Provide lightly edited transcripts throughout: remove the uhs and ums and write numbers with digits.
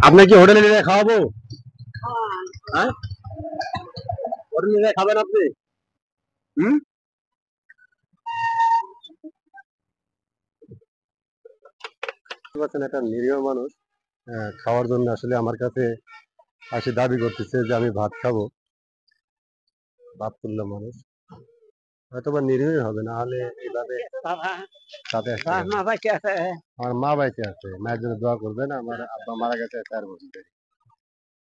আপনাকে হোটেলে নিয়ে খাওয়াবো? হ্যাঁ, হোটেলে নিয়ে খাবেন আপনি? হুম, বুঝতে পারছেন, একটা নিরীহ মানুষ খাওয়ার জন্য আসলে আমার কাছে আসে দাবি করতেছে যে আমি ভাত খাবো। ভাত তুললো মানুষ, হয়তো বা নিরীহই হবে, না হলে এইভাবে বাবা সাথে আসতে বাবা পারে। মা বাইকে আছে। আমার মা বাইচে আছে, মায়ের জন্য দোয়া করবেন। আমার আব্বা মারা গেছে 4 বছর ধরে।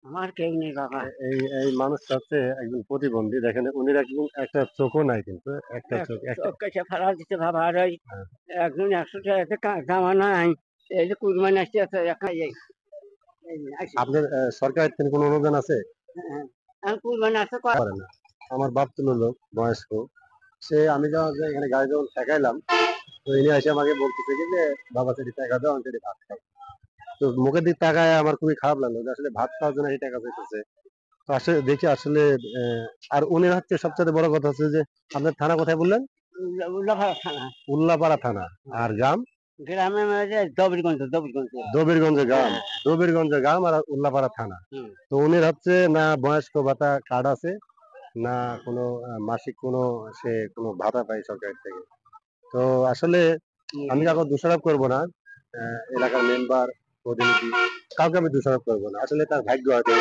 আমার কেউ নেই বাবা। এই এই মানুষটা হচ্ছে একজন প্রতিবন্ধী, দেখেন উনি একজন, একটা চোখও নাই, কিন্তু একটা চোখ একটা। চোখ কেটে ফেলা দিতে বাবা। আর ওই হ্যাঁ। একজন 100 টাকা জামা নাই। এই যে কুরবানি আসতে আছে একাই আসি। আপনার সরকারের থেকে কোনো অনুদান আছে? আমি কুরবানি আসতে পারে না। আমার বাপ তুলো লোক, বয়স্ক। সে আমি যখন এখানে গাড়ি যখন ঠেকাইলাম, তো ইনি এসে আমাকে বলতেছে কি যে বাবা সেটি টাকা দাও, আমি সেটি ভাত খাই। তো মুখের দিক তাকায় আমার খুবই খারাপ লাগলো যে আসলে ভাত খাওয়ার জন্য এই টাকা চাইতেছে। তো আসলে দেখি আসলে আর উনি হচ্ছে সবচেয়ে বড় কথা হচ্ছে যে আপনার থানা কোথায় বললেন? উল্লাপাড়া থানা। উল্লাপাড়া থানা। আর গ্রাম? গ্রামে মানে দবিরগঞ্জ দবিরগঞ্জ। দবিরগঞ্জ গ্রাম। হ্যাঁ। দবিরগঞ্জ গ্রাম আর উল্লাপাড়া থানা। হুম। তো উনি হচ্ছে না বয়স্ক ভাতা কার্ড আছে, না কোনো মাসিক কোনো সে কোনো ভাতা পায় সরকার থেকে। তো আসলে আমি কাউকে দোষারোপ করবো না, এলাকার মেম্বার, প্রতিনিধি, কাউকে আমি দোষারোপ করবো না, আসলে তার ভাগ্য হয়তো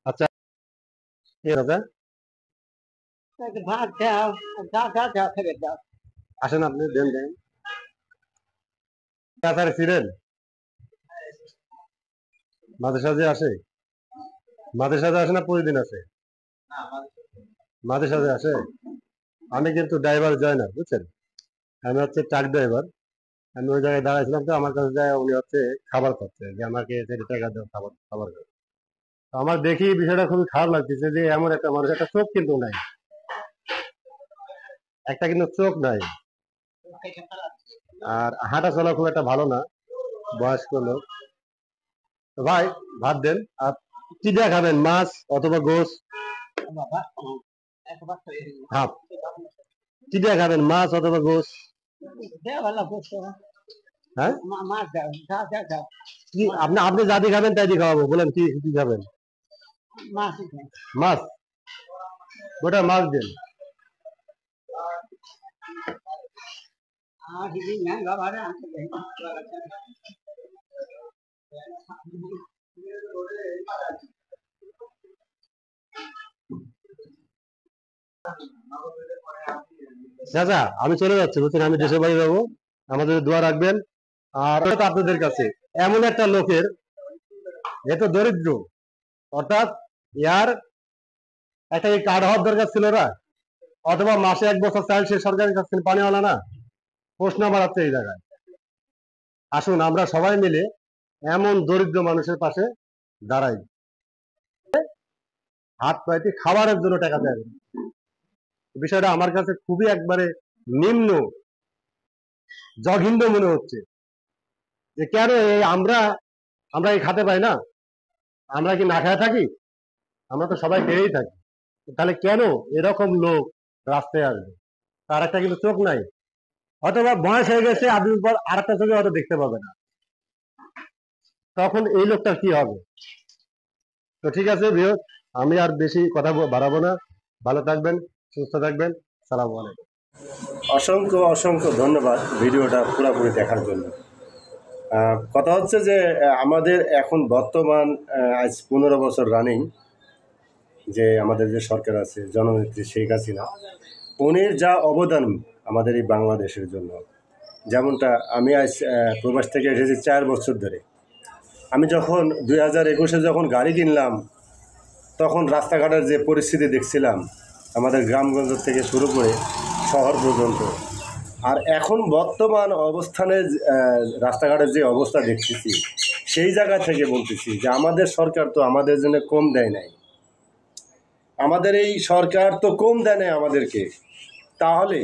আচ্ছা। ঠিক আছে, ভাত দাও, দাও খেয়ে দাও। আসেন আপনি দেন দেন। তাড়াতাড়ি ছিলেন মাঝে সাঝে আসে? মাঝে সাঝে আসে না প্রতিদিন আসে? মাঝে সাঝে আসে। আমি কিন্তু ড্রাইভার জয় না, বুঝছেন, আমি হচ্ছে ট্রাক ড্রাইভার। আমি ওই জায়গায় দাঁড়াইছিলাম, তো আমার কাছে যায় উনি হচ্ছে খাবার খাচ্ছে যে আমাকে টাকা দাও, খাবার খাবার খাও। তো আমার দেখি বিষয়টা খুবই খারাপ লাগতেছে যে এমন একটা মানুষ, একটা চোখ কিন্তু নাই, একটা কিন্তু চোখ নাই, আর হাঁটা চলা খুব একটা ভালো না, বয়স্ক লোক। তো ভাই ভাত দেন। আর কি দিয়ে খাবেন, মাছ অথবা গোস? হাফ। কি দিয়ে খাবেন, মাছ অথবা গোস? হ্যাঁ, কি আপনি আপনি যা দিয়ে খাবেন তাই দিয়ে খাওয়াবো, বলেন কি কি খাবেন? মাছ, গোটা মাছ দেন। চাচা আমি চলে যাচ্ছি, বুঝছেন, আমি দেশের বাড়ি যাবো, আমাদের দোয়া রাখবেন। আর আপনাদের কাছে এমন একটা লোকের, এত দরিদ্র, অর্থাৎ ইয়ার একটা এই কার্ড হওয়ার দরকার ছিল না, অথবা মাসে 1 বছর চাইল সে সরকারের কাছ থেকে পানিওয়ালা না, প্রশ্ন বাড়াচ্ছে এই জায়গায়। আসুন আমরা সবাই মিলে এমন দরিদ্র মানুষের পাশে দাঁড়াই, হাত পাইতে খাবারের জন্য টাকা দেয়। বিষয়টা আমার কাছে খুবই একবারে নিম্ন, জঘন্য মনে হচ্ছে যে কেন এই আমরা আমরা এই খাতে পাই না? আমরা কি না খায় থাকি? আমরা তো সবাই খেয়েই থাকি। তাহলে কেন এরকম লোক রাস্তায় আসবে? তার একটা কিন্তু চোখ নাই, অথবা বয়স হয়ে গেছে, আদমির পর আর একটা চোখে হয়তো দেখতে পাবে না, তখন এই লোকটার কি হবে? তো ঠিক আছে ভিউয়ার্স, আমি আর বেশি কথা বাড়াবো না। ভালো থাকবেন, সুস্থ থাকবেন। সালাম আলাইকুম। অসংখ্য অসংখ্য ধন্যবাদ ভিডিওটা পুরোপুরি দেখার জন্য। কথা হচ্ছে যে আমাদের এখন বর্তমান আজ 15 বছর রানিং যে আমাদের যে সরকার আছে, জননেত্রী শেখ হাসিনা, উনির যা অবদান আমাদের এই বাংলাদেশের জন্য, যেমনটা আমি আজ প্রবাস থেকে এসেছি 4 বছর ধরে। আমি যখন 2021-এ যখন গাড়ি কিনলাম, তখন রাস্তাঘাটের যে পরিস্থিতি দেখছিলাম, আমাদের গ্রামগঞ্জ থেকে শুরু করে শহর পর্যন্ত, আর এখন বর্তমান অবস্থানে রাস্তাঘাটের যে অবস্থা দেখতেছি, সেই জায়গা থেকে বলতেছি যে আমাদের সরকার তো আমাদের জন্য কম দেয় নাই, আমাদের এই সরকার তো কম দেয় নাই আমাদেরকে। তাহলে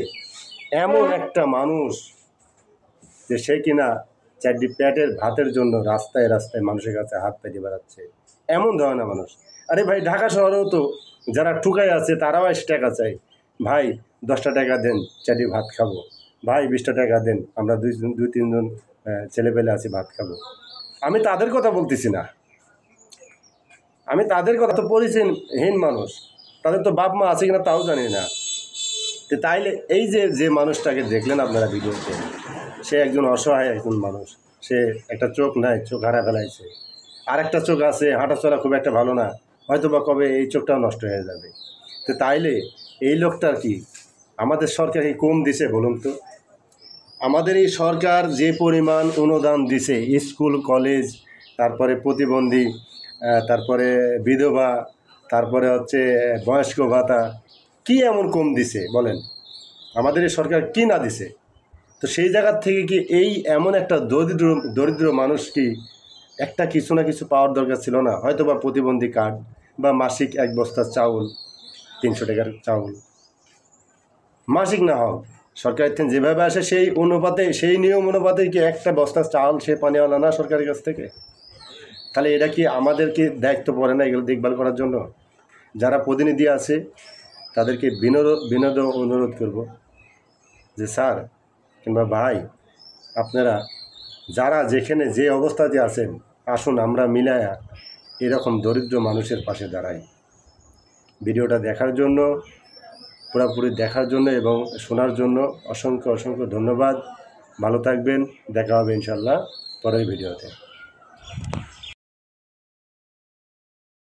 এমন একটা মানুষ যে সে কিনা চারটি পেটের ভাতের জন্য রাস্তায় রাস্তায় মানুষের কাছে হাত পেতে বেড়াচ্ছে, এমন ধরনের মানুষ। আরে ভাই, ঢাকা শহরেও তো যারা ঠুকাই আছে তারাও 80 টাকা চাই, ভাই 10টা টাকা দেন চারটি ভাত খাবো, ভাই 20টা টাকা দেন আমরা দুই তিনজন ছেলেপেলে আছি ভাত খাবো। আমি তাদের কথা বলতেছি না, আমি তাদের কথা তো পরিচয়হীন মানুষ, তাদের তো বাপ মা আছে কিনা তাও জানি না। তো তাইলে এই যে যে মানুষটাকে দেখলেন আপনারা ভিডিওতে, সে একজন অসহায় একজন মানুষ, সে একটা চোখ নাই, চোখ হারা ফেলাইছে, আর একটা চোখ আছে, হাঁটাচলা খুব একটা ভালো না, হয়তো বা কবে এই চোখটাও নষ্ট হয়ে যাবে। তো তাইলে এই লোকটার কি আমাদের সরকার কি কম দিছে বলুন তো? আমাদের এই সরকার যে পরিমাণ অনুদান দিছে স্কুল কলেজ, তারপরে প্রতিবন্ধী, তারপরে বিধবা, তারপরে হচ্ছে বয়স্ক ভাতা, কি এমন কম দিছে বলেন? আমাদের এই সরকার কি না দিছে? তো সেই জায়গার থেকে কি এই এমন একটা দরিদ্র দরিদ্র মানুষ কি একটা কিছু না কিছু পাওয়ার দরকার ছিল না? হয়তো বা প্রতিবন্ধী কার্ড বা মাসিক 1 বস্তা চাউল, 300 টাকার চাউল, মাসিক না হোক, সরকারের থেকে যেভাবে আসে সেই অনুপাতে, সেই নিয়ম অনুপাতে কি একটা বস্তা চাল সে পানিওয়ালা না সরকারের কাছ থেকে? তাহলে এটা কি আমাদেরকে দায়িত্ব পড়ে না এগুলো দেখভাল করার জন্য? যারা প্রতিনিধি আছে তাদেরকে বিনোদ অনুরোধ করব যে স্যার কিংবা ভাই, আপনারা যারা যেখানে যে অবস্থাতে আছেন, আসুন আমরা মিলায়া এরকম দরিদ্র মানুষের পাশে দাঁড়াই। ভিডিওটা দেখার জন্য, পুরোপুরি দেখার জন্য এবং শোনার জন্য অসংখ্য অসংখ্য ধন্যবাদ। ভালো থাকবেন, দেখা হবে ইনশাল্লাহ পরের ভিডিওতে।